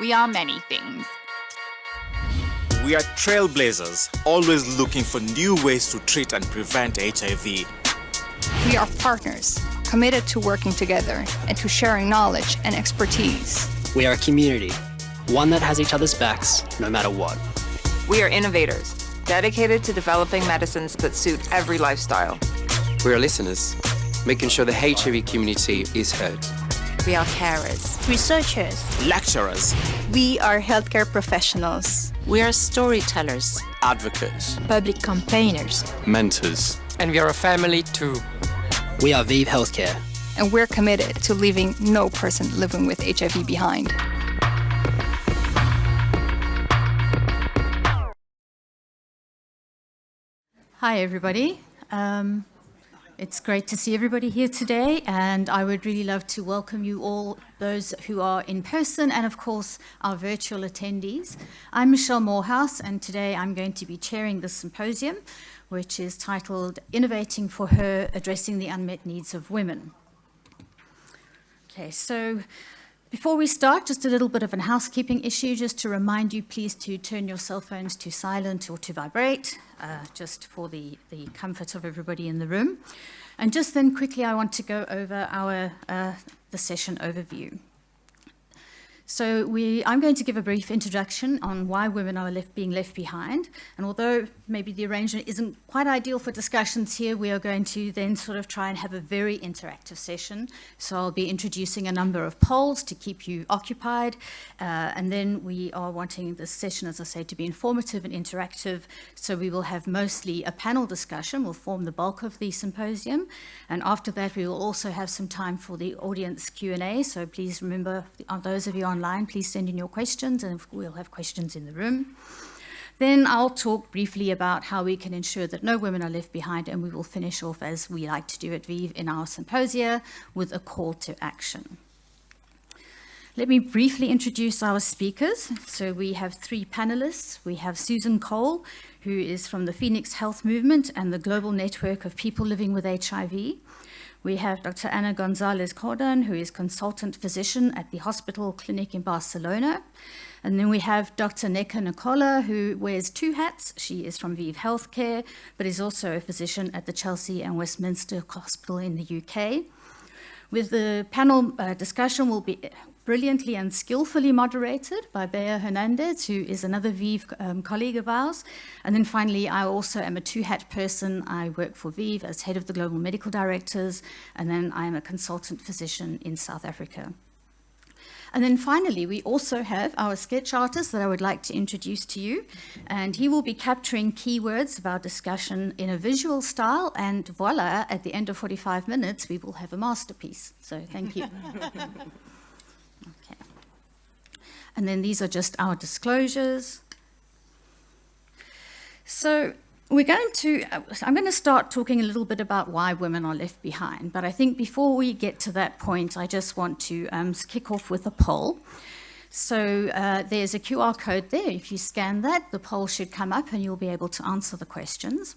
We are many things. We are trailblazers, always looking for new ways to treat and prevent HIV. We are partners, committed to working together and to sharing knowledge and expertise. We are a community, one that has each other's backs no matter what. We are innovators, dedicated to developing medicines that suit every lifestyle. We are listeners, making sure the HIV community is heard. We are carers, researchers, Lecturers. we are healthcare professionals. we are storytellers, Advocates, Public campaigners. mentors. And we are a family too. We are ViiV Healthcare. And we're committed to leaving no person living with HIV behind. Hi, everybody. It's great to see everybody here today, and I would really love to welcome you all, those who are in person and, of course, our virtual attendees. I'm Michelle Morehouse, and today I'm going to be chairing this symposium, which is titled Innovating for Her, Addressing the Unmet Needs of Women. Okay, so before we start, just a little bit of a housekeeping issue, just to remind you, please to turn your cell phones to silent or to vibrate, just for the comfort of everybody in the room. And just then quickly, I want to go over the session overview. So I'm going to give a brief introduction on why women are being left behind. And although maybe the arrangement isn't quite ideal for discussions here, we are going to then sort of try and have a very interactive session. So I'll be introducing a number of polls to keep you occupied. And then we are wanting this session, as I say, to be informative and interactive. So we will have mostly a panel discussion, will form the bulk of the symposium. And after that, we will also have some time for the audience Q&A. So please remember, those of you online, please send in your questions, and we'll have questions in the room. Then I'll talk briefly about how we can ensure that no women are left behind, and we will finish off, as we like to do at ViiV in our symposia, with a call to action. Let me briefly introduce our speakers. So we have three panelists. We have Susan Cole, who is from the Phoenix Health Movement and the Global Network of People Living with HIV. We have Dr. Ana Gonzalez-Cordon, who is consultant physician at the hospital clinic in Barcelona. And then we have Dr. Neka Nicola, who wears two hats. She is from ViiV Healthcare, but is also a physician at the Chelsea and Westminster Hospital in the UK. With the panel discussion will be brilliantly and skillfully moderated by Bea Hernandez, who is another ViiV colleague of ours. And then finally, I also am a two-hat person. I work for ViiV as head of the Global Medical Directors, and then I am a consultant physician in South Africa. And then finally, we also have our sketch artist that I would like to introduce to you. And he will be capturing keywords of our discussion in a visual style. And voila, at the end of 45 minutes, we will have a masterpiece. So thank you. Okay. And then these are just our disclosures. So I'm going to start talking a little bit about why women are left behind. But I think before we get to that point, I just want to kick off with a poll. So there's a QR code there. If you scan that, the poll should come up and you'll be able to answer the questions.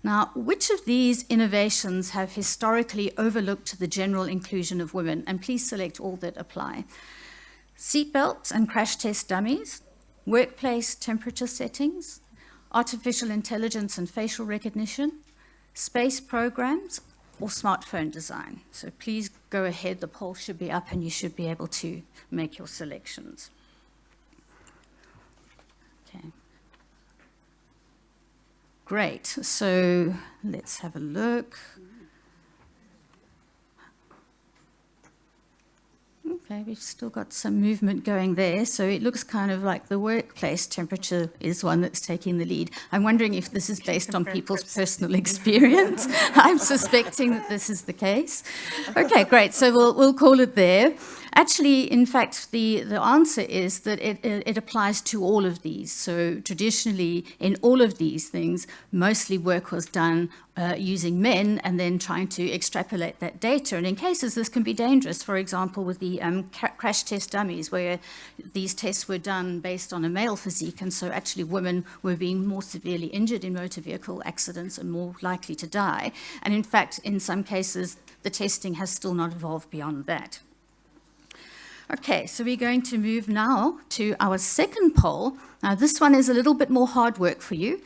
Now, which of these innovations have historically overlooked the general inclusion of women? And please select all that apply. Seatbelts and crash test dummies, workplace temperature settings, artificial intelligence and facial recognition, space programs, or smartphone design. So please go ahead, the poll should be up and you should be able to make your selections. Okay. Great, so let's have a look. Okay, we've still got some movement going there. So it looks kind of like the workplace temperature is one that's taking the lead. I'm wondering if this is based on people's personal experience. I'm suspecting that this is the case. Okay, great. So we'll call it there. Actually, in fact, the answer is that it applies to all of these. So traditionally, in all of these things, mostly work was done using men and then trying to extrapolate that data. And in cases, this can be dangerous. For example, with the crash test dummies, where these tests were done based on a male physique, and so actually women were being more severely injured in motor vehicle accidents and more likely to die. And in fact, in some cases, the testing has still not evolved beyond that. Okay, so we're going to move now to our second poll. Now, this one is a little bit more hard work for you.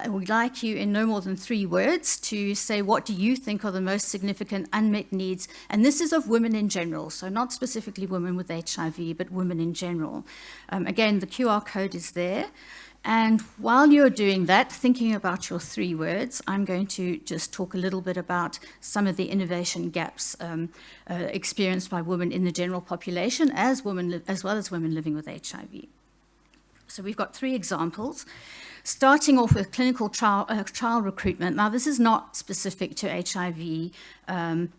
We'd like you, in no more than 3 words, to say what do you think are the most significant unmet needs, and this is of women in general, so not specifically women with HIV, but women in general. Again, the QR code is there. And while you're doing that, thinking about your 3 words, I'm going to just talk a little bit about some of the innovation gaps experienced by women in the general population, as well as women living with HIV. So we've got 3 examples. Starting off with clinical trial recruitment. Now, this is not specific to HIV,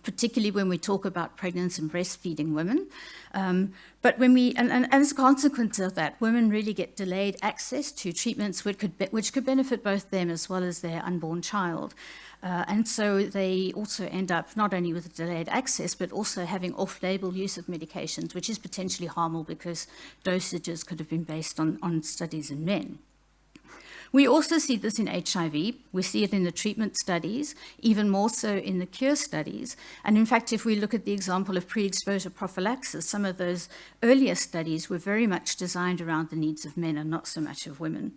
particularly when we talk about pregnant and breastfeeding women. But when and as a consequence of that, women really get delayed access to treatments which could benefit both them as well as their unborn child. And so they also end up not only with delayed access, but also having off-label use of medications, which is potentially harmful because dosages could have been based on studies in men. We also see this in HIV. We see it in the treatment studies, even more so in the cure studies. And in fact, if we look at the example of pre-exposure prophylaxis, some of those earlier studies were very much designed around the needs of men and not so much of women.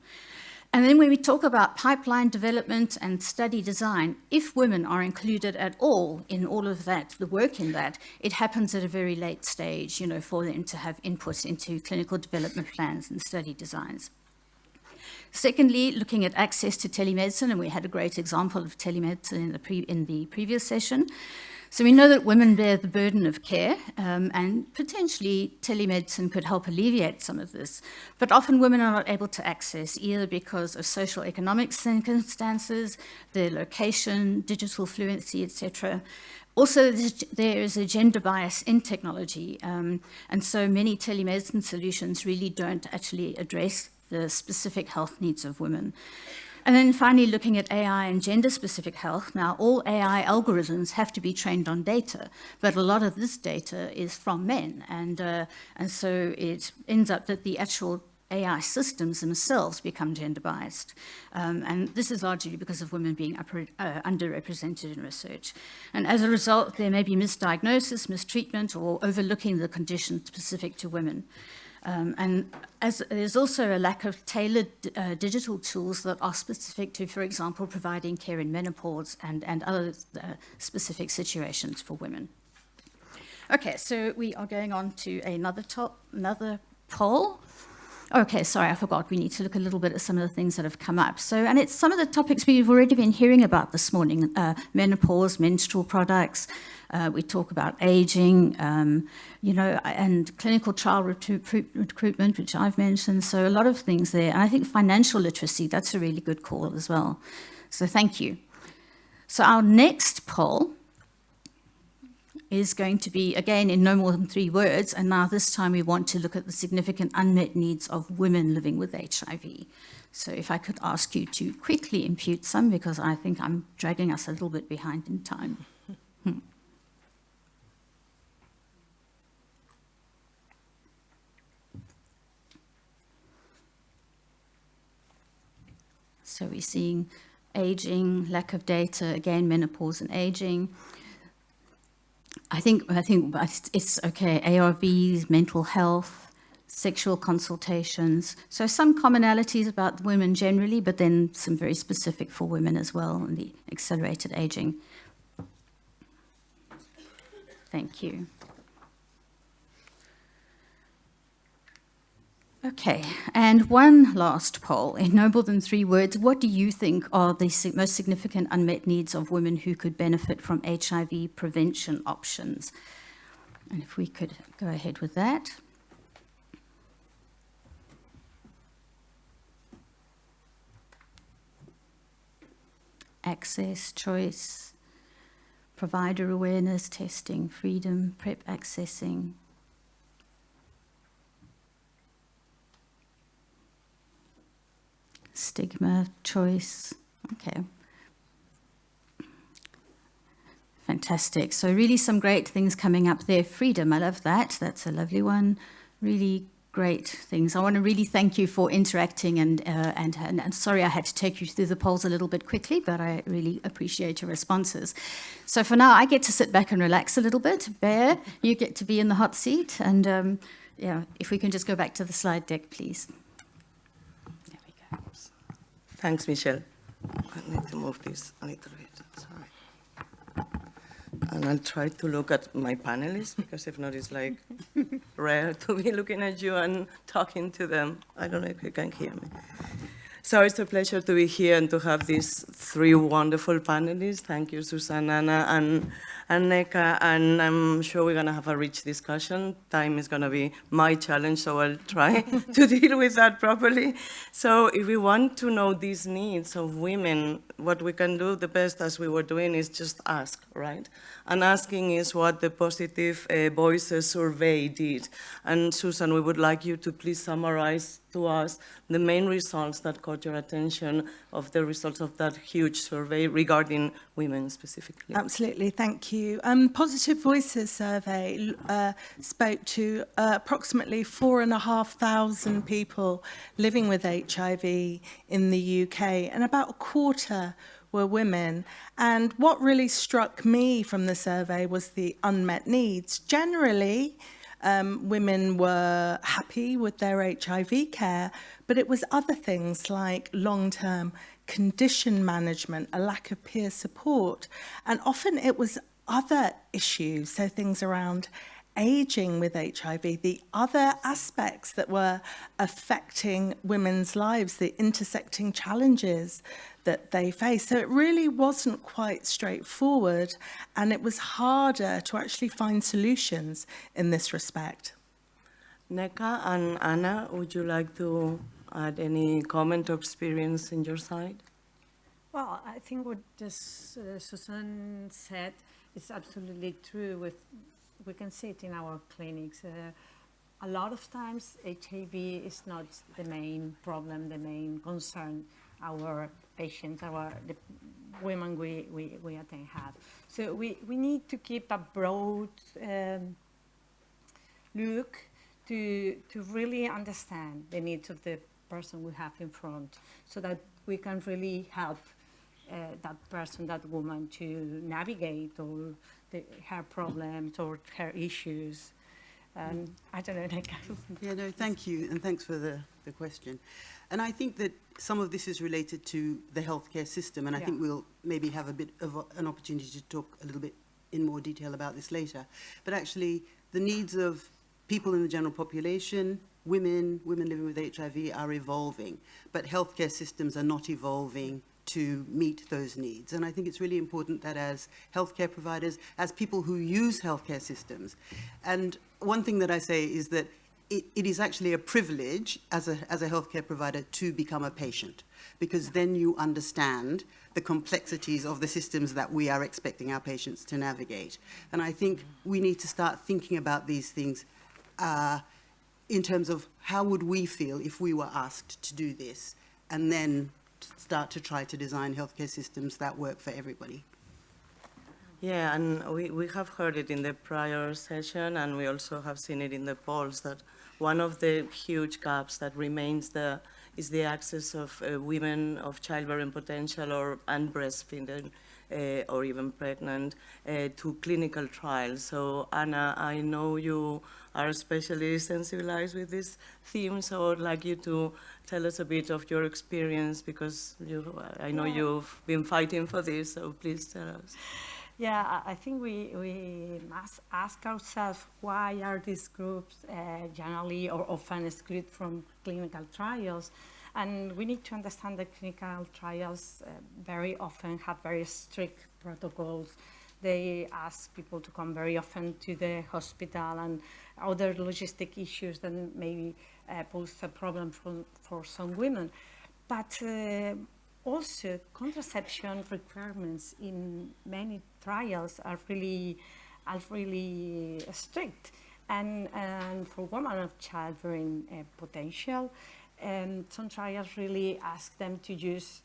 And then when we talk about pipeline development and study design, if women are included at all in all of that, the work in that, it happens at a very late stage, for them to have input into clinical development plans and study designs. Secondly, looking at access to telemedicine, and we had a great example of telemedicine in the previous session. So we know that women bear the burden of care, and potentially telemedicine could help alleviate some of this. But often women are not able to access, either because of social economic circumstances, their location, digital fluency, etc. Also, there is a gender bias in technology, and so many telemedicine solutions really don't actually address the specific health needs of women. And then finally, looking at AI and gender-specific health. Now, all AI algorithms have to be trained on data, but a lot of this data is from men, and so it ends up that the actual AI systems themselves become gender-biased. And this is largely because of women being underrepresented in research. And as a result, there may be misdiagnosis, mistreatment, or overlooking the condition specific to women. And there's also a lack of tailored digital tools that are specific to, for example, providing care in menopause and other specific situations for women. Okay, so we are going on to another poll. Okay, sorry, I forgot. We need to look a little bit at some of the things that have come up. So, and it's some of the topics we've already been hearing about this morning: menopause, menstrual products. We talk about aging, and clinical trial recruitment, which I've mentioned. So a lot of things there. And I think financial literacy, that's a really good call as well. So thank you. So our next poll is going to be, again, in no more than 3 words. And now this time we want to look at the significant unmet needs of women living with HIV. So if I could ask you to quickly impute some, because I think I'm dragging us a little bit behind in time. So we're seeing aging, lack of data, again, menopause and aging. I think it's okay. ARVs, mental health, sexual consultations. So some commonalities about women generally, but then some very specific for women as well, and the accelerated aging. Thank you. Okay, and one last poll. In no more than 3 words, what do you think are the most significant unmet needs of women who could benefit from HIV prevention options? And if we could go ahead with that. Access, choice, provider awareness, testing, freedom, PrEP accessing. Stigma, choice. Okay. Fantastic. So really some great things coming up there. Freedom, I love that. That's a lovely one. Really great things. I want to really thank you for interacting and sorry I had to take you through the polls a little bit quickly, but I really appreciate your responses. So for now, I get to sit back and relax a little bit. Bear, you get to be in the hot seat, and yeah, if we can just go back to the slide deck, please. There we go. Thanks, Michelle. I need to move this a little bit. Sorry. And I'll try to look at my panelists, because if not, it's like rare to be looking at you and talking to them. I don't know if you can hear me. So it's a pleasure to be here and to have these three wonderful panelists. Thank you, Susan, Anna, and Neka. And I'm sure we're going to have a rich discussion. Time is going to be my challenge, so I'll try to deal with that properly. So if we want to know these needs of women, what we can do the best, as we were doing, is just ask, right? And asking is what the Positive Voices survey did. And Susan, we would like you to please summarize to us the main results that caught your attention of the results of that huge survey regarding women specifically. Absolutely, thank you. Positive Voices survey spoke to approximately 4,500 people living with HIV in the UK, and about a quarter were women. And what really struck me from the survey was the unmet needs. Generally, women were happy with their HIV care, but it was other things like long-term condition management, a lack of peer support, and often it was other issues, so things around aging with HIV, the other aspects that were affecting women's lives, the intersecting challenges that they face. So it really wasn't quite straightforward, and it was harder to actually find solutions in this respect. Neka and Anna, would you like to add any comment or experience in your side? Well, I think what Susan said is absolutely true. We can see it in our clinics. A lot of times HIV is not the main problem, the main concern our patients, the women we attend have. So we need to keep a broad look to really understand the needs of the person we have in front, so that we can really help that person, that woman, to navigate all her problems or her issues. I don't know, Neka. Yeah, no, thank you, and thanks for the question. And I think that some of this is related to the healthcare system, and I think we'll maybe have a bit of an opportunity to talk a little bit in more detail about this later. But actually, the needs of people in the general population, women living with HIV, are evolving, but healthcare systems are not evolving to meet those needs. And I think it's really important that as healthcare providers, as people who use healthcare systems, and one thing that I say is that it is actually a privilege as a healthcare provider to become a patient, because then you understand the complexities of the systems that we are expecting our patients to navigate. And I think we need to start thinking about these things in terms of how would we feel if we were asked to do this, and then start to try to design healthcare systems that work for everybody. Yeah, and we have heard it in the prior session, and we also have seen it in the polls, that one of the huge gaps that remains is the access of women of childbearing potential and breastfeeding or even pregnant to clinical trials. So Anna, I know you are especially sensibilized with this theme, so I would like you to tell us a bit of your experience, because I know you've been fighting for this, so please tell us. Yeah, I think we must ask ourselves, why are these groups generally or often excluded from clinical trials? And we need to understand that clinical trials very often have very strict protocols. They ask people to come very often to the hospital, and other logistic issues that maybe pose a problem for some women. But also, contraception requirements in many trials are really strict. And for women of childbearing potential, some trials really ask them to use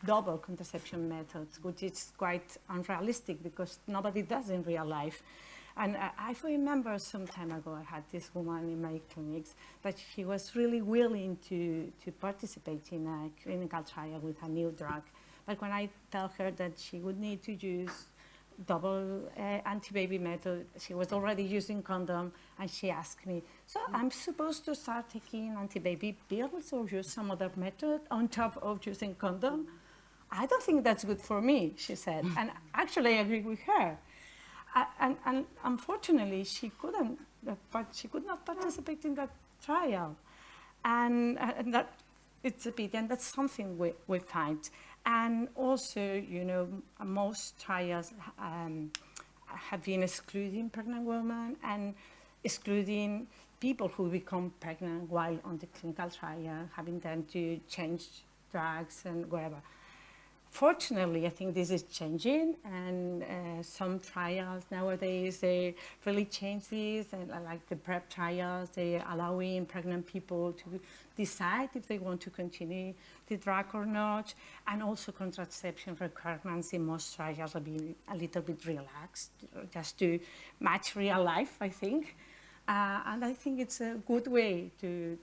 double contraception methods, which is quite unrealistic because nobody does in real life. And I remember some time ago, I had this woman in my clinics that she was really willing to participate in a clinical trial with a new drug. But when I tell her that she would need to use double anti-baby method, she was already using condom, and she asked me, so I'm supposed to start taking anti-baby pills or use some other method on top of using condom? I don't think that's good for me, she said. And actually, I agree with her. And unfortunately, she couldn't, but she could not participate in that trial. And that, it's a pity, and that's something we find. And also, you know, most trials have been excluding pregnant women and excluding people who become pregnant while on the clinical trial, having them to change drugs and whatever. Fortunately, I think this is changing, and some trials nowadays, they really change this, and like the PrEP trials, they're allowing pregnant people to decide if they want to continue the drug or not, and also contraception requirements in most trials have been a little bit relaxed, just to match real life, I think. And I think it's a good way to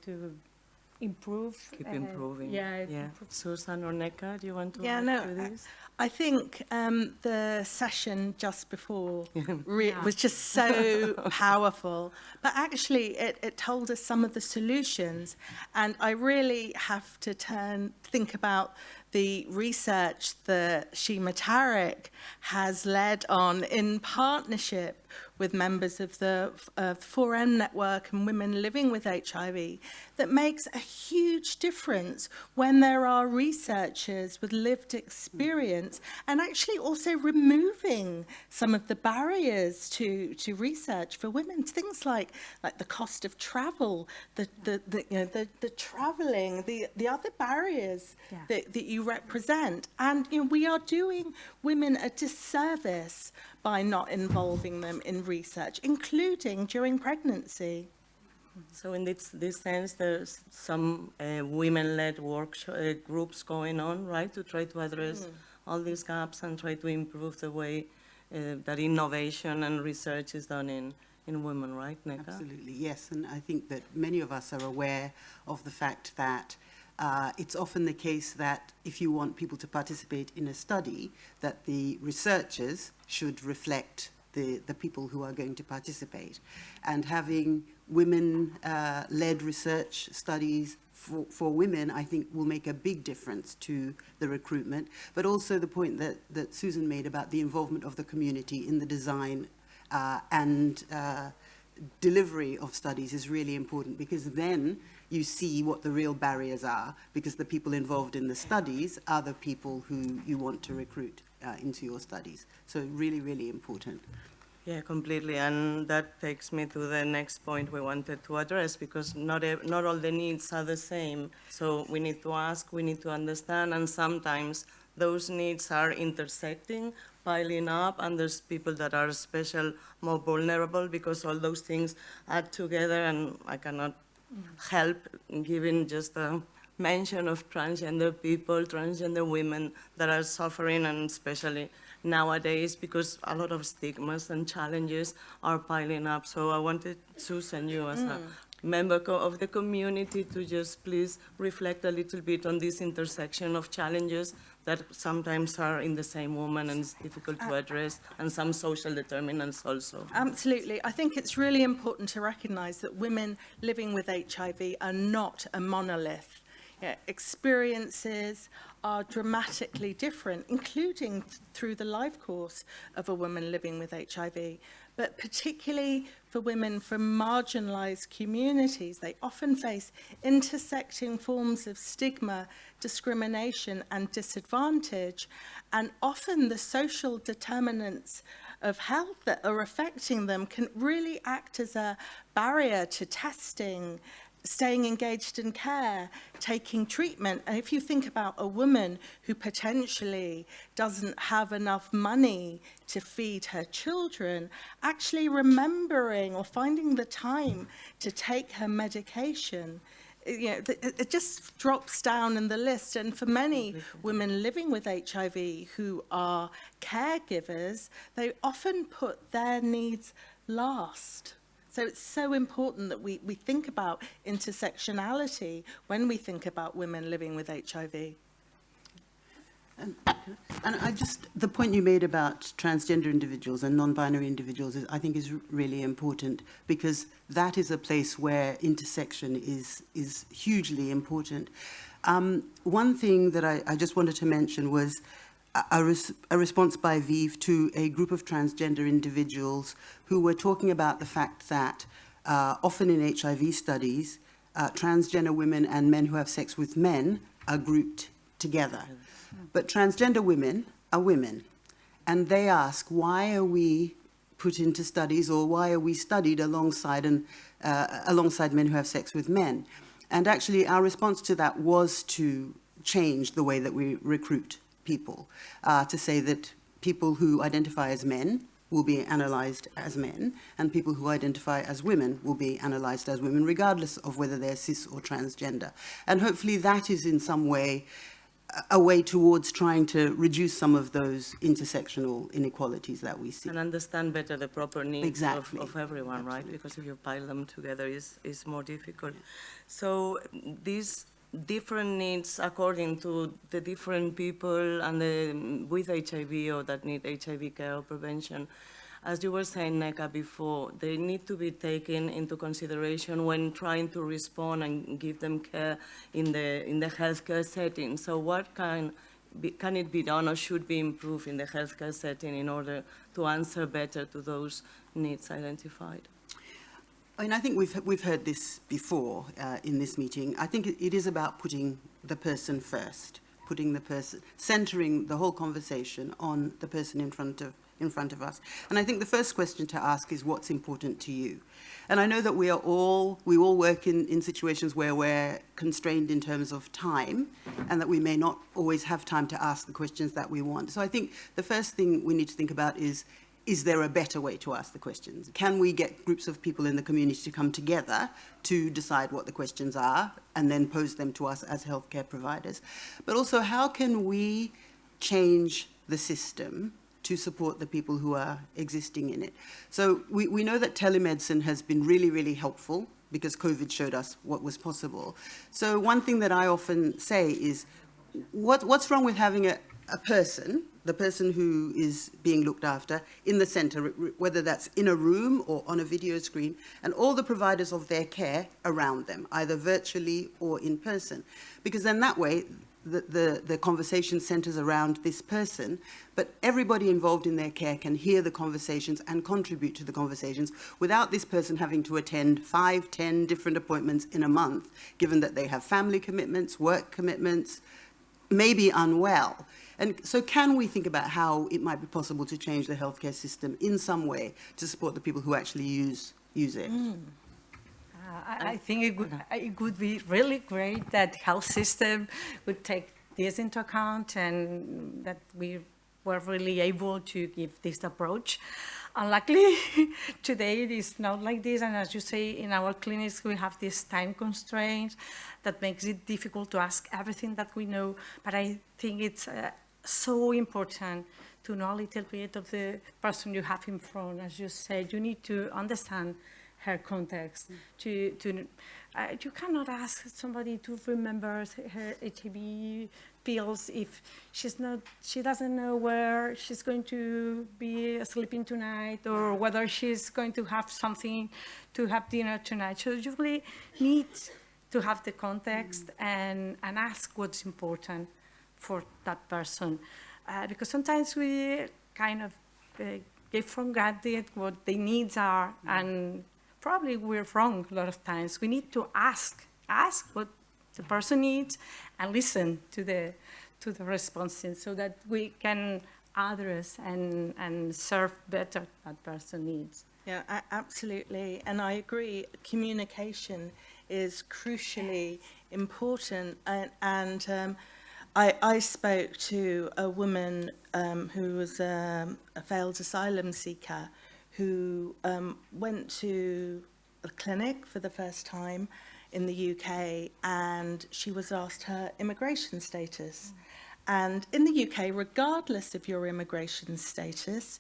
improve. Keep improving. Yeah. Improve. Susan or Neka, do you want to Yeah, add no, to this? I think the session just before was just so powerful. But actually, it told us some of the solutions. And I really have to think about the research that Shima Tariq has led on in partnership with members of the 4M network and women living with HIV, that makes a huge difference when there are researchers with lived experience, and actually also removing some of the barriers to research for women. Things like the cost of travel, the traveling, the other barriers that you represent. And we are doing women a disservice by not involving them in research, including during pregnancy. So in this sense, there's some women-led groups going on, right, to try to address all these gaps and try to improve the way that innovation and research is done in women, right, Neka? Absolutely, yes. And I think that many of us are aware of the fact that it's often the case that if you want people to participate in a study, that the researchers should reflect the people who are going to participate. And having women-led research studies for women, I think, will make a big difference to the recruitment. But also the point that Susan made about the involvement of the community in the design and delivery of studies is really important, because then you see what the real barriers are, because the people involved in the studies are the people who you want to recruit into your studies. So really, really important. Yeah, completely. And that takes me to the next point we wanted to address, because not all the needs are the same. So we need to ask, we need to understand, and sometimes those needs are intersecting, piling up, and there's people that are more vulnerable, because all those things add together. And I cannot help giving just a mention of transgender people, transgender women that are suffering, and especially nowadays, because a lot of stigmas and challenges are piling up. So I wanted Susan, you as a member of the community, to just please reflect a little bit on this intersection of challenges that sometimes are in the same woman and it's difficult to address, and some social determinants also. Absolutely. I think it's really important to recognise that women living with HIV are not a monolith. Experiences are dramatically different, including through the life course of a woman living with HIV. But particularly for women from marginalised communities, they often face intersecting forms of stigma, discrimination and disadvantage, and often the social determinants of health that are affecting them can really act as a barrier to testing, staying engaged in care, taking treatment. And if you think about a woman who potentially doesn't have enough money to feed her children, actually remembering or finding the time to take her medication, it just drops down in the list. And for many women living with HIV who are caregivers, they often put their needs last. So it's so important that we think about intersectionality when we think about women living with HIV. And the point you made about transgender individuals and non-binary individuals I think is really important, because that is a place where intersection is hugely important. One thing that I just wanted to mention was a response by ViiV to a group of transgender individuals who were talking about the fact that often in HIV studies, transgender women and men who have sex with men are grouped together. But transgender women are women, and they ask, why are we put into studies, or why are we studied alongside men who have sex with men? And actually, our response to that was to change the way that we recruit people, to say that people who identify as men will be analysed as men, and people who identify as women will be analysed as women, regardless of whether they're cis or transgender. And hopefully that is in some way a way towards trying to reduce some of those intersectional inequalities that we see. And understand better the proper needs Exactly. of everyone, Absolutely. right? Because if you pile them together, it's more difficult. So these different needs according to the different people and with HIV or that need HIV care or prevention, as you were saying, Neka, before, they need to be taken into consideration when trying to respond and give them care in the healthcare setting. So what can it be done or should be improved in the healthcare setting in order to answer better to those needs identified? I mean, I think we've heard this before in this meeting. I think it is about putting the person first, centering the whole conversation on the person in front of us. And I think the first question to ask is, what's important to you? And I know that we all work in situations where we're constrained in terms of time, and that we may not always have time to ask the questions that we want. So I think the first thing we need to think about is there a better way to ask the questions? Can we get groups of people in the community to come together to decide what the questions are and then pose them to us as healthcare providers? But also, how can we change the system to support the people who are existing in it? So we know that telemedicine has been really, really helpful because COVID showed us what was possible. So one thing that I often say is, what's wrong with having a person, the person who is being looked after, in the center, whether that's in a room or on a video screen, and all the providers of their care around them, either virtually or in person? Because then that way, the conversation centers around this person, but everybody involved in their care can hear the conversations and contribute to the conversations without this person having to attend 5, 10 different appointments in a month, given that they have family commitments, work commitments, maybe unwell. And so can we think about how it might be possible to change the healthcare system in some way to support the people who actually use it? I think it would be really great that health system would take this into account, and that we were really able to give this approach. Unluckily, today it is not like this, and as you say, in our clinics we have this time constraint that makes it difficult to ask everything that we know. But I think it's so important to know a little bit of the person you have in front. As you said, you need to understand her context. You cannot ask somebody to remember her HIV pills if she doesn't know where she's going to be sleeping tonight, or whether she's going to have something to have dinner tonight. So you really need to have the context and ask what's important for that person. Because sometimes we kind of give for granted what their needs are, and probably we're wrong a lot of times. We need to ask what the person needs and listen to the responses, so that we can address and serve better that person needs. Yeah, absolutely. And I agree, communication is crucially important. And I spoke to a woman who was a failed asylum seeker who went to a clinic for the first time in the UK, and she was asked her immigration status. And in the UK, regardless of your immigration status,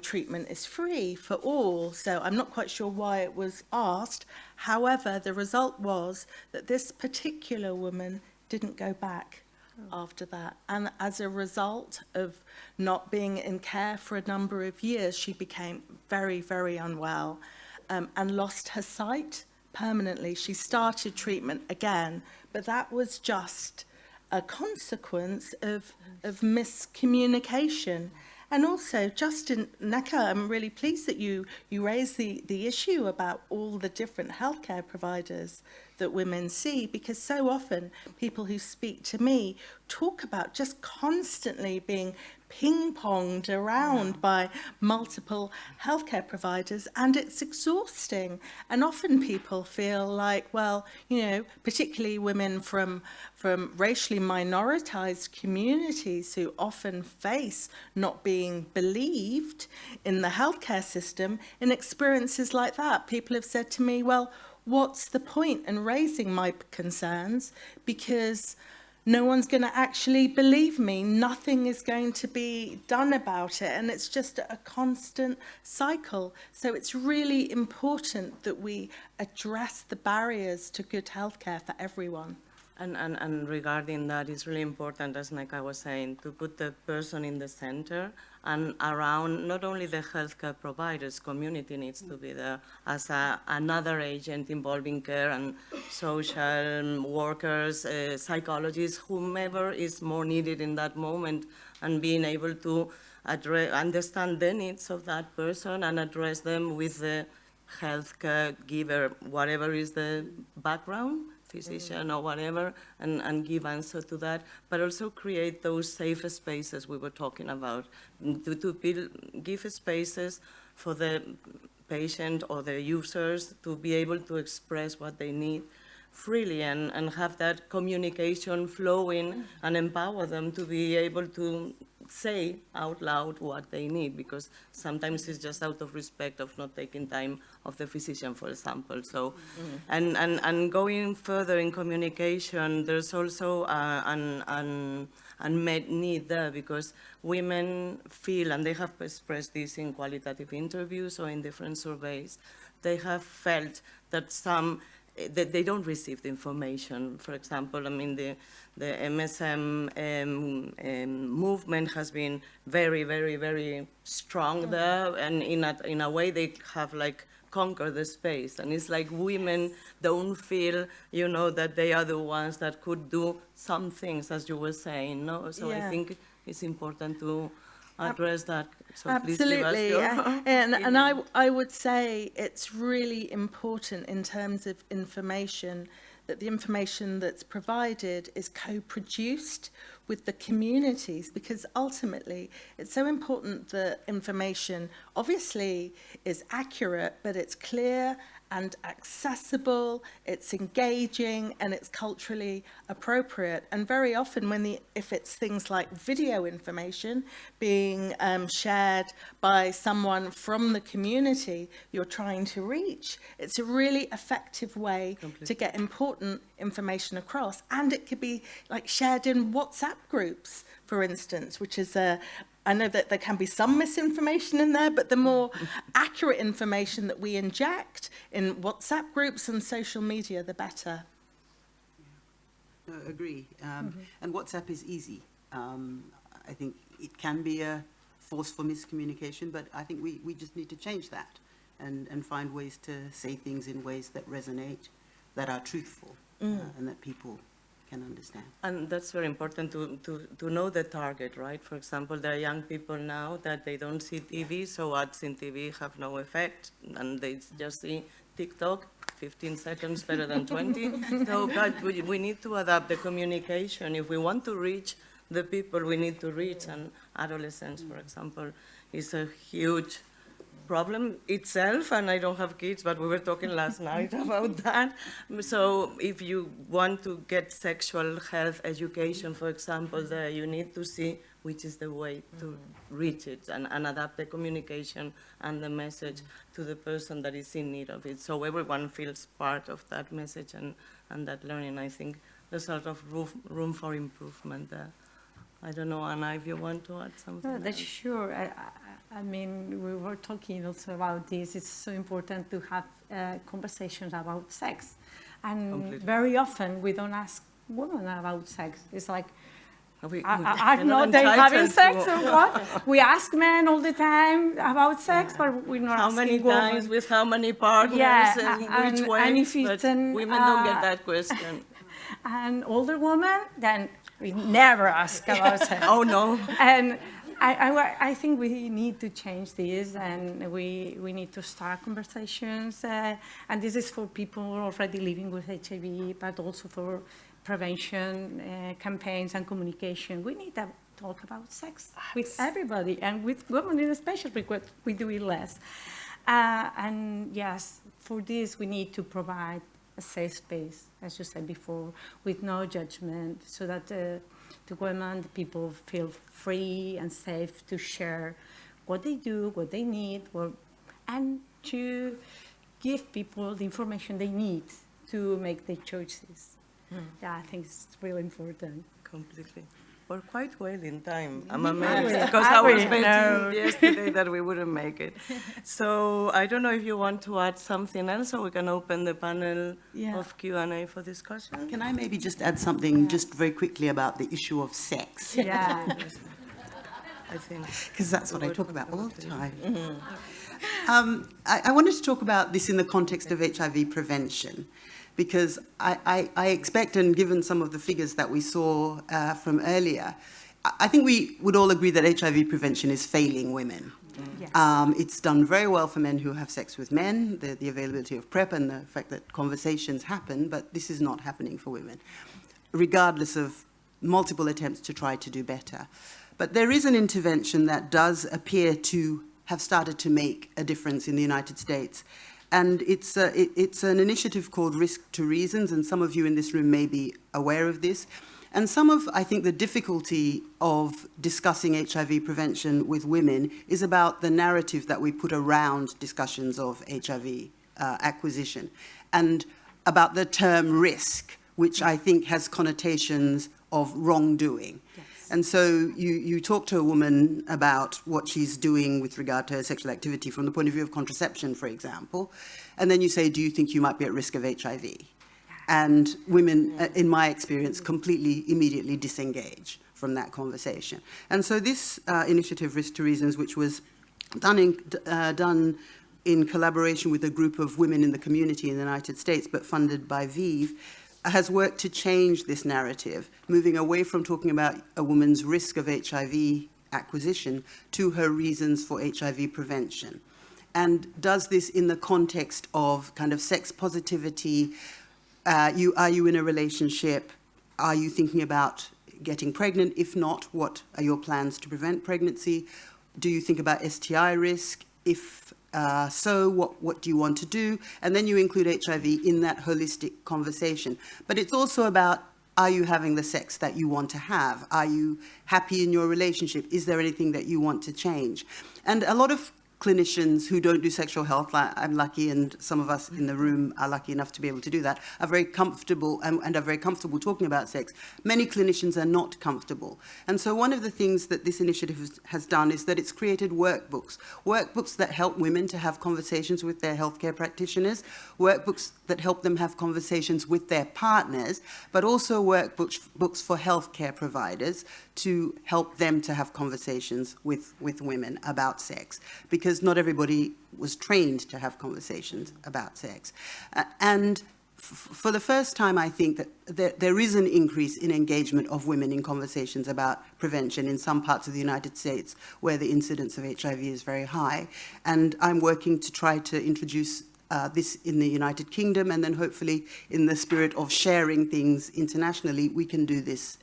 treatment is free for all. So I'm not quite sure why it was asked. However, the result was that this particular woman didn't go back after that. And as a result of not being in care for a number of years, she became very, very unwell and lost her sight permanently. She started treatment again, but that was just a consequence of miscommunication. And also, Justin Necker, I'm really pleased that you raised the issue about all the different healthcare providers that women see, because so often people who speak to me talk about just constantly being ping-ponged around by multiple healthcare providers, and it's exhausting. And often people feel like, well, you know, particularly women from racially minoritized communities who often face not being believed in the healthcare system, in experiences like that, people have said to me, well, what's the point in raising my concerns, because no one's going to actually believe me. Nothing is going to be done about it. And it's just a constant cycle. So it's really important that we address the barriers to good healthcare for everyone. And regarding that, it's really important, as Neka was saying, to put the person in the center, and around not only the healthcare providers, community needs to be there as another agent involving care, and social workers, psychologists, whomever is more needed in that moment, and being able to understand the needs of that person and address them with the healthcare giver, whatever is the background, physician or whatever, and give answer to that, but also create those safe spaces we were talking about, to give spaces for the patient or the users to be able to express what they need freely, and have that communication flowing and empower them to be able to say out loud what they need, because sometimes it's just out of respect of not taking time of the physician, for example. So, and going further in communication, there's also an unmet need there, because women feel, and they have expressed this in qualitative interviews or in different surveys, they have felt that that they don't receive the information. For example, I mean, the MSM movement has been very, very, very strong there, and in a way they have like conquered the space, and it's like women don't feel, you know, that they are the ones that could do some things, as you were saying, no? So I think it's important to address that. So absolutely, and I would say it's really important in terms of information, that the information that's provided is co-produced with the communities, because ultimately it's so important that information obviously is accurate, but it's clear and accessible, it's engaging, and it's culturally appropriate. And very often if it's things like video information being shared by someone from the community you're trying to reach, it's a really effective way to get important information across. And it could be like shared in WhatsApp groups, for instance, which is I know that there can be some misinformation in there, but the more accurate information that we inject in WhatsApp groups and social media, the better. No, agree. And WhatsApp is easy. I think it can be a force for miscommunication, but I think we just need to change that and find ways to say things in ways that resonate, that are truthful, and that people can understand. And that's very important to know the target, right? For example, there are young people now that they don't see TV, so ads in TV have no effect, and they just see TikTok, 15 seconds better than 20. So but we need to adapt the communication. If we want to reach the people we need to reach, and adolescents, for example, is a huge problem itself, and I don't have kids, but we were talking last night about that. So if you want to get sexual health education, for example, there you need to see which is the way to reach it, and adapt the communication and the message to the person that is in need of it. So everyone feels part of that message and that learning. I think there's a lot of room for improvement there. I don't know, Anna, if you want to add something. No, that's else. sure. I mean, we were talking also about this. It's so important to have conversations about sex. And Completely. very often we don't ask women about sex. It's like, We're are not not they having entitled sex to- or what? We ask men all the time about sex, but we're not How asking many women. times, with how many partners, Yeah, and which way, and if it's but an, women don't get that question. And older women, then we never ask about sex. Oh, no. And I think we need to change this, and we need to start conversations. And this is for people already living with HIV, but also for prevention campaigns and communication. We need to talk about sex with everybody, and with women in especially, because we do it less. And yes, for this we need to provide a safe space, as you said before, with no judgment, so that the women, the people feel free and safe to share what they do, what they need, and to give people the information they need to make their choices. Yeah, I think it's really important. Completely. We're quite well in time. I'm Are amazed we? because Are I was we? betting No. yesterday that we wouldn't make it. So I don't know if you want to add something else, or we can open the panel of Q&A for discussion. Can I maybe just add something just very quickly about the issue of sex? Yeah. I think. Because that's what I talk about all the time. I wanted to talk about this in the context of HIV prevention, because I expect, and given some of the figures that we saw from earlier, I think we would all agree that HIV prevention is failing women. Yes. It's done very well for men who have sex with men, the availability of PrEP and the fact that conversations happen, but this is not happening for women, regardless of multiple attempts to try to do better. But there is an intervention that does appear to have started to make a difference in the United States. And it's an initiative called Risk to Reasons, and some of you in this room may be aware of this. And some of, I think, the difficulty of discussing HIV prevention with women is about the narrative that we put around discussions of HIV acquisition, and about the term risk, which I think has connotations of wrongdoing. Yes. And so you talk to a woman about what she's doing with regard to her sexual activity from the point of view of contraception, for example, and then you say, do you think you might be at risk of HIV? And women, in my experience, completely, immediately disengage from that conversation. And so this initiative, Risk to Reasons, which was done in collaboration with a group of women in the community in the United States, but funded by ViiV, has worked to change this narrative, moving away from talking about a woman's risk of HIV acquisition to her reasons for HIV prevention. And does this in the context of kind of sex positivity. Are you in a relationship? Are you thinking about getting pregnant? If not, what are your plans to prevent pregnancy? Do you think about STI risk? If so, what do you want to do? And then you include HIV in that holistic conversation. But it's also about, are you having the sex that you want to have? Are you happy in your relationship? Is there anything that you want to change? And a lot of clinicians who don't do sexual health, I'm lucky, and some of us in the room are lucky enough to be able to do that, are very comfortable and are very comfortable talking about sex. Many clinicians are not comfortable. And so one of the things that this initiative has done is that it's created workbooks that help women to have conversations with their healthcare practitioners, workbooks that help them have conversations with their partners, but also workbooks for healthcare providers to help them to have conversations with women about sex, because not everybody was trained to have conversations about sex. And for the first time, I think that there is an increase in engagement of women in conversations about prevention in some parts of the United States where the incidence of HIV is very high. And I'm working to try to introduce this in the United Kingdom, and then hopefully in the spirit of sharing things internationally, we can do this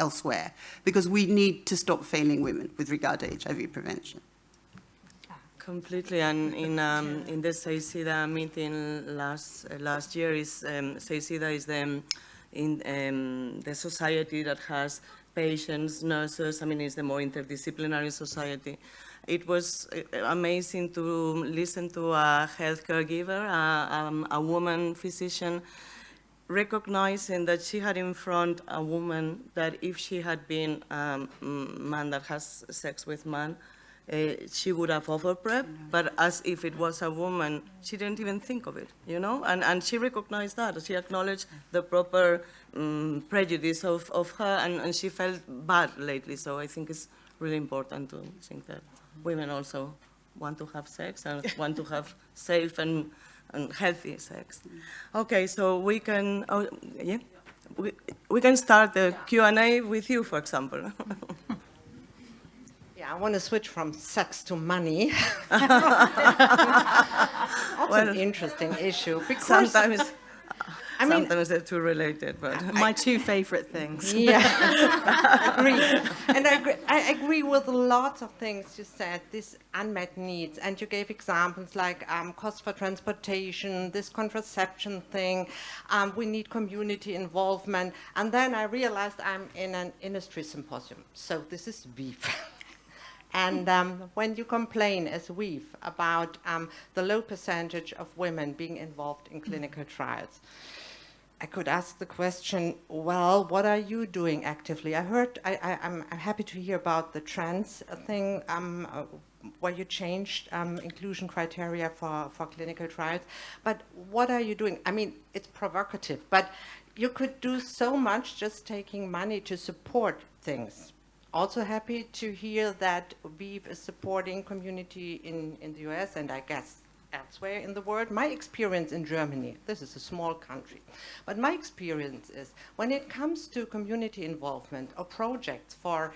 elsewhere, because we need to stop failing women with regard to HIV prevention. Completely, and in the SEICIDA meeting last year, SEICIDA is the society that has patients, nurses. I mean, it's the more interdisciplinary society. It was amazing to listen to a healthcare giver, a woman physician, recognizing that she had in front a woman that if she had been a man that has sex with man, she would have over-prep, but as if it was a woman, she didn't even think of it, you know? And she recognized that. She acknowledged the proper prejudice of her, and she felt bad lately. So I think it's really important to think that women also want to have sex and want to have safe and healthy sex. Okay, so we can, we can start the Q&A with you, for example. Yeah, I want to switch from sex to money. That's an interesting issue. Because sometimes they're too related, but my two favorite things. Yeah, agree. And I agree with lots of things you said, these unmet needs. And you gave examples like cost for transportation, this contraception thing, we need community involvement. And then I realized I'm in an industry symposium. So this is ViiV. And when you complain as ViiV about the low percentage of women being involved in clinical trials, I could ask the question, well, what are you doing actively? I'm happy to hear about the trans thing, where you changed inclusion criteria for clinical trials. But what are you doing? I mean, it's provocative, but you could do so much just taking money to support things. Also happy to hear that ViiV is supporting community in the US and I guess elsewhere in the world. My experience in Germany, this is a small country, but my experience is when it comes to community involvement or projects for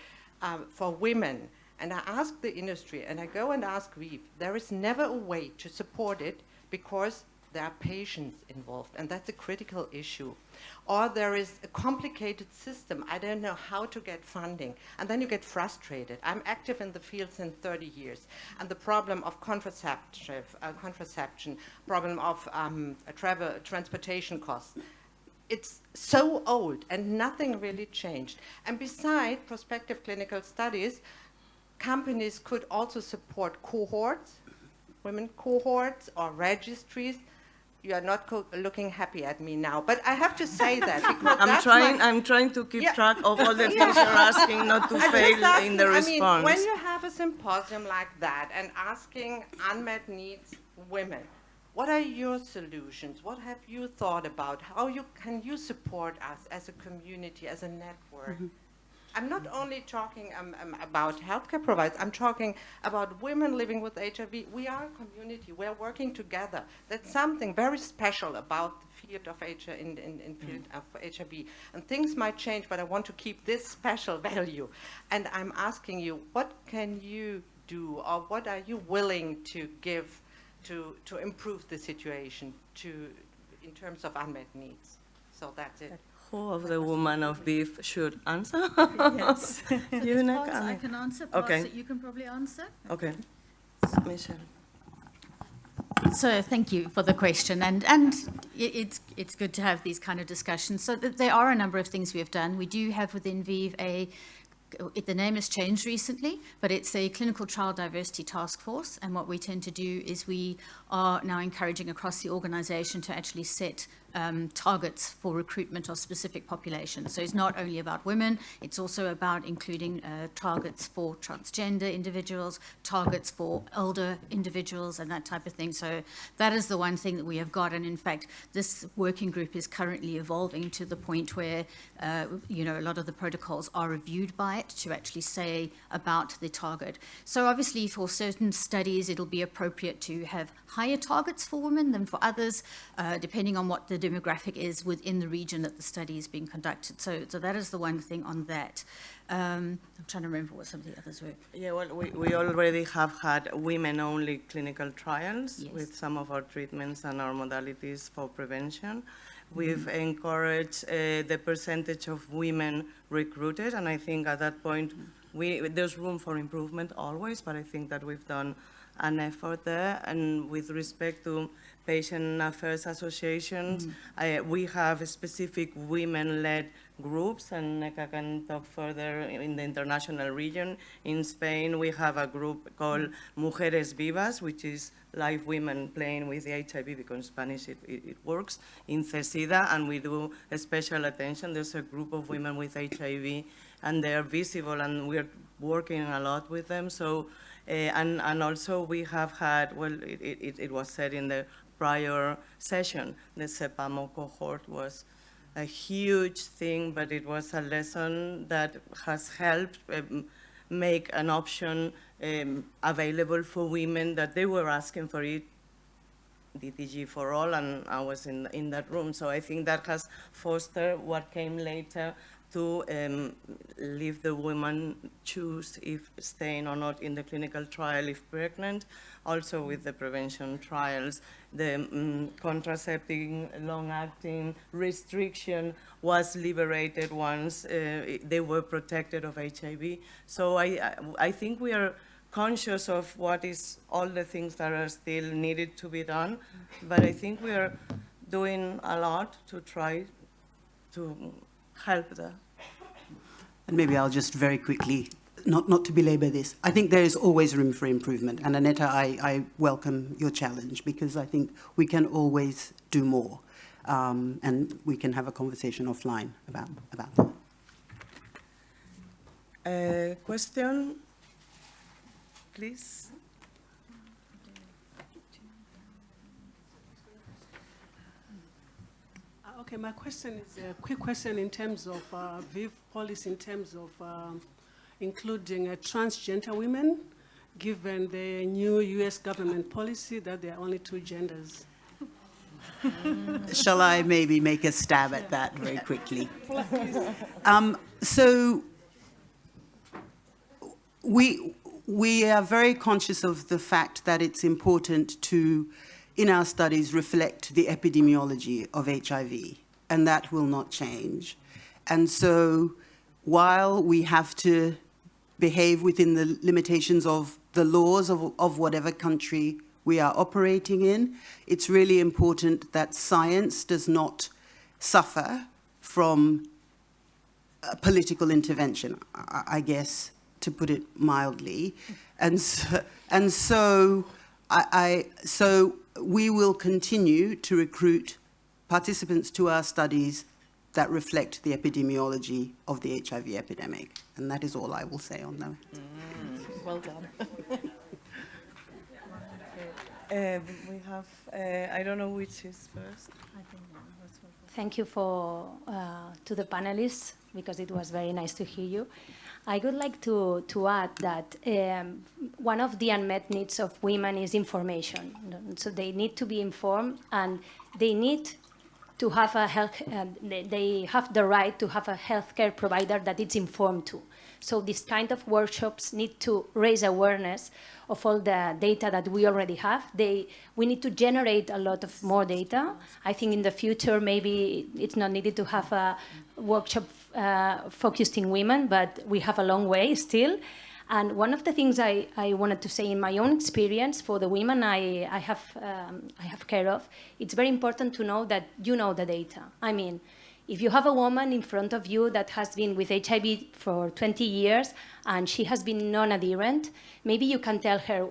women, and I ask the industry and I go and ask ViiV, there is never a way to support it because there are patients involved, and that's a critical issue. Or there is a complicated system. I don't know how to get funding. And then you get frustrated. I'm active in the field since 30 years. And the problem of contraception, problem of transportation costs, it's so old and nothing really changed. And beside prospective clinical studies, companies could also support cohorts, women cohorts or registries. You are not looking happy at me now, but I have to say that because I'm trying to keep track of all the things you're asking, not to fail in the response. I mean, when you have a symposium like that and asking unmet needs women, what are your solutions? What have you thought about? How can you support us as a community, as a network? Mm-hmm. I'm not only talking about healthcare providers, I'm talking about women living with HIV. We are a community, we're working together. That's something very special about the field of HIV. And things might change, but I want to keep this special value. And I'm asking you, what can you do, or what are you willing to give to improve the situation in terms of unmet needs? So that's it. Who of the women of ViiV should answer? Yes. So you parts I can answer, parts that you can probably answer. Okay. Michelle. So thank you for the question, and it's good to have these kind of discussions. So there are a number of things we have done. We do have within ViiV the name has changed recently, but it's a clinical trial diversity task force. And what we tend to do is we are now encouraging across the organization to actually set targets for recruitment of specific populations. So it's not only about women, it's also about including targets for transgender individuals, targets for elder individuals, and that type of thing. So that is the one thing that we have got. And in fact, this working group is currently evolving to the point where, a lot of the protocols are reviewed by it to actually say about the target. So obviously for certain studies, it'll be appropriate to have higher targets for women than for others, depending on what the demographic is within the region that the study is being conducted. So that is the one thing on that. I'm trying to remember what some of the others were. Yeah, well, we already have had women-only clinical trials with some of our treatments and our modalities for prevention. We've encouraged the percentage of women recruited, and I think at that point, there's room for improvement always, but I think that we've done an effort there. And with respect to patient affairs associations. We have specific women-led groups, and Neka can talk further in the international region. In Spain, we have a group called Mujeres Vivas, which is live women playing with the HIV, because in Spanish it works, in CESIDA, and we do a special attention. There's a group of women with HIV, and they are visible, and we're working a lot with them. So, and also we have had, well, it was said in the prior session, the CEPAMO cohort was a huge thing, but it was a lesson that has helped make an option available for women that they were asking for it, DTG for all, and I was in that room. So I think that has fostered what came later to leave the woman choose if staying or not in the clinical trial if pregnant. Also with the prevention trials, the contraceptive long-acting restriction was liberated once they were protected of HIV. So I think we are conscious of what is all the things that are still needed to be done, but I think we are doing a lot to try to help that. And maybe I'll just very quickly, not to belabor this, I think there is always room for improvement. And Aneta, I welcome your challenge, because I think we can always do more. And we can have a conversation offline about that. Question, please. Okay, my question is a quick question in terms of ViiV policy, in terms of including transgender women, given the new US government policy that there are only 2 genders. Shall I maybe make a stab at that very quickly? So we are very conscious of the fact that it's important to, in our studies, reflect the epidemiology of HIV, and that will not change. And so while we have to behave within the limitations of the laws of whatever country we are operating in, it's really important that science does not suffer from political intervention, I guess, to put it mildly. And so we will continue to recruit participants to our studies that reflect the epidemiology of the HIV epidemic. And that is all I will say on that. Well done. We have, I don't know which is first. Thank you to the panelists, because it was very nice to hear you. I would like to add that one of the unmet needs of women is information. So they need to be informed, and they need to have they have the right to have a healthcare provider that it's informed to. So these kind of workshops need to raise awareness of all the data that we already have. We need to generate a lot of more data. I think in the future, maybe it's not needed to have a workshop focused in women, but we have a long way still. And one of the things I wanted to say in my own experience for the women I have care of, it's very important to know that you know the data. I mean, if you have a woman in front of you that has been with HIV for 20 years and she has been non-adherent, maybe you can tell her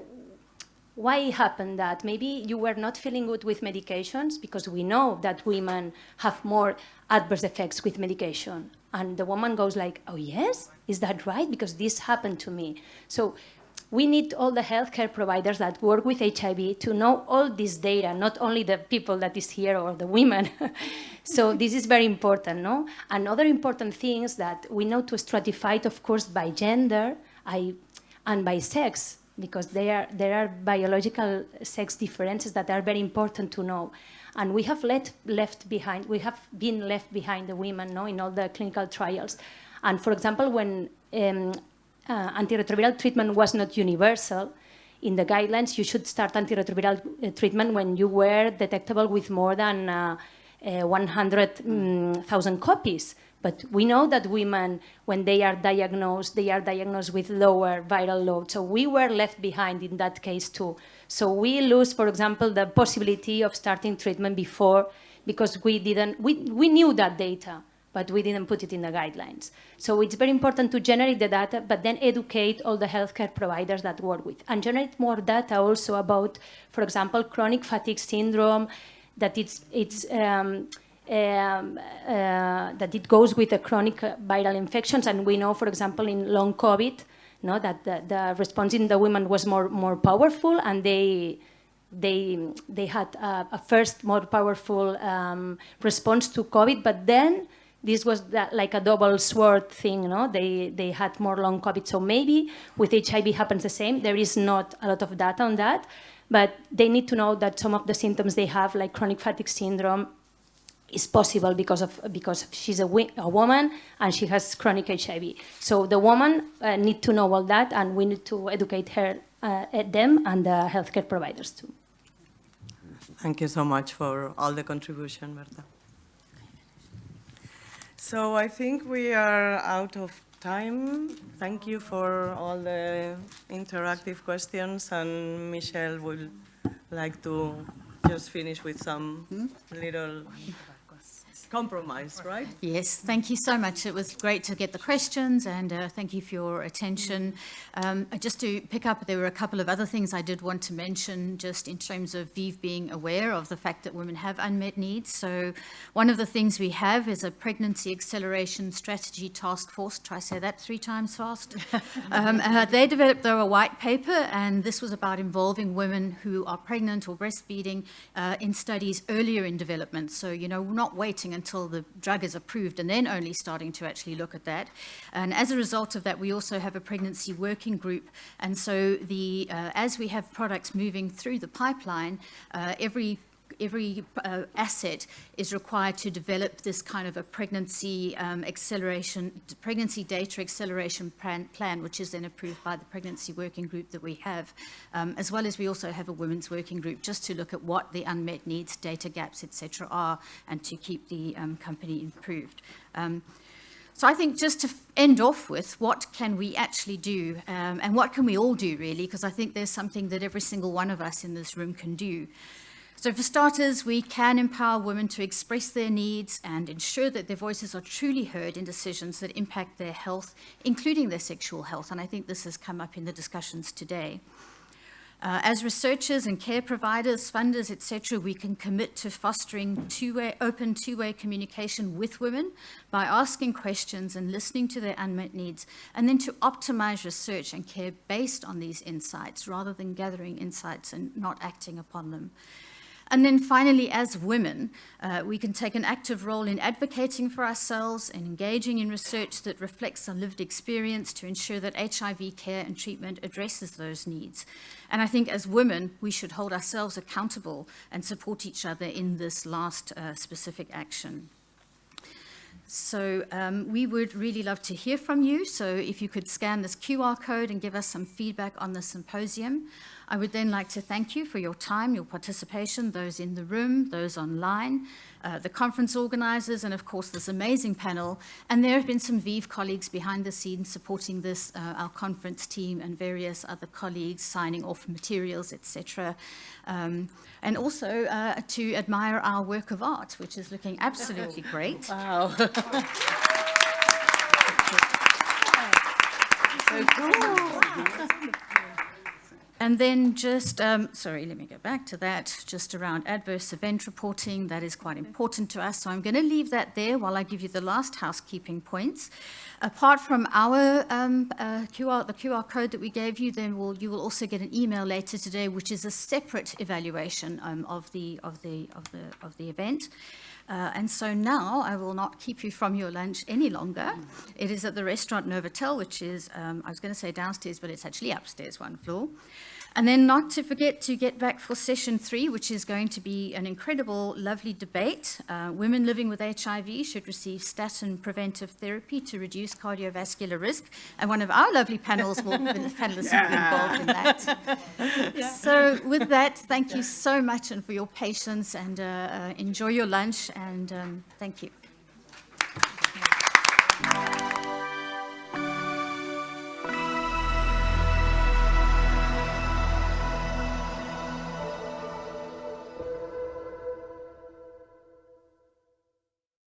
why it happened that maybe you were not feeling good with medications, because we know that women have more adverse effects with medication. And the woman goes like, oh yes, is that right? Because this happened to me. So we need all the healthcare providers that work with HIV to know all this data, not only the people that is here or the women. So this is very important, no? Another important thing is that we know to stratify it, of course, by gender and by sex, because there are biological sex differences that are very important to know. And we have been left behind the women, no, in all the clinical trials. And for example, when antiretroviral treatment was not universal, in the guidelines, you should start antiretroviral treatment when you were detectable with more than 100,000 copies. But we know that women, when they are diagnosed with lower viral load. So we were left behind in that case too. So we lose, for example, the possibility of starting treatment before, because we knew that data, but we didn't put it in the guidelines. So it's very important to generate the data, but then educate all the healthcare providers that work with, and generate more data also about, for example, chronic fatigue syndrome, that that it goes with the chronic viral infections. And we know, for example, in long COVID, that the response in the women was more powerful, and they had a first more powerful response to COVID, but then this was like a double sword thing, They had more long COVID. So maybe with HIV happens the same. There is not a lot of data on that, but they need to know that some of the symptoms they have, like chronic fatigue syndrome, is possible because she's a woman and she has chronic HIV. So the woman need to know all that, and we need to educate her, them, and the healthcare providers too. Thank you so much for all the contribution, Berta. So I think we are out of time. Thank you for all the interactive questions, and Michelle would like to just finish with some little compromise, right? Yes, thank you so much. It was great to get the questions, and thank you for your attention. Just to pick up, there were a couple of other things I did want to mention, just in terms of ViiV being aware of the fact that women have unmet needs. So one of the things we have is a Pregnancy Acceleration Strategy Task Force. Try say that 3 times fast. They developed a white paper, and this was about involving women who are pregnant or breastfeeding in studies earlier in development. So, not waiting until the drug is approved and then only starting to actually look at that. And as a result of that, we also have a pregnancy working group. And so as we have products moving through the pipeline, every asset is required to develop this kind of a pregnancy data acceleration plan, which is then approved by the pregnancy working group that we have, as well as we also have a women's working group just to look at what the unmet needs, data gaps, etc. are, and to keep the company improved. So I think just to end off with, what can we actually do, and what can we all do really, because I think there's something that every single one of us in this room can do. So for starters, we can empower women to express their needs and ensure that their voices are truly heard in decisions that impact their health, including their sexual health. And I think this has come up in the discussions today. As researchers and care providers, funders, etc., we can commit to fostering open two-way communication with women by asking questions and listening to their unmet needs, and then to optimize research and care based on these insights rather than gathering insights and not acting upon them. And then finally, as women, we can take an active role in advocating for ourselves and engaging in research that reflects our lived experience to ensure that HIV care and treatment addresses those needs. And I think as women, we should hold ourselves accountable and support each other in this last specific action. So we would really love to hear from you. So if you could scan this QR code and give us some feedback on the symposium. I would then like to thank you for your time, your participation, those in the room, those online, the conference organizers, and of course this amazing panel. And there have been some ViiV colleagues behind the scenes supporting this, our conference team and various other colleagues signing off materials, etc. And also to admire our work of art, which is looking absolutely great. Wow. So cool. And then just, sorry, let me go back to that, just around adverse event reporting. That is quite important to us. So I'm going to leave that there while I give you the last housekeeping points. Apart from our the QR code that we gave you, then you will also get an email later today, which is a separate evaluation of the event. And so now I will not keep you from your lunch any longer. It is at the restaurant Novotel, which is, I was going to say downstairs, but it's actually upstairs, one floor. And then not to forget to get back for session 3, which is going to be an incredible, lovely debate. Women living with HIV should receive statin preventive therapy to reduce cardiovascular risk. And one of our lovely panelists will be involved in that. Yeah. So with that, thank you so much and for your patience, and enjoy your lunch, and thank you. you.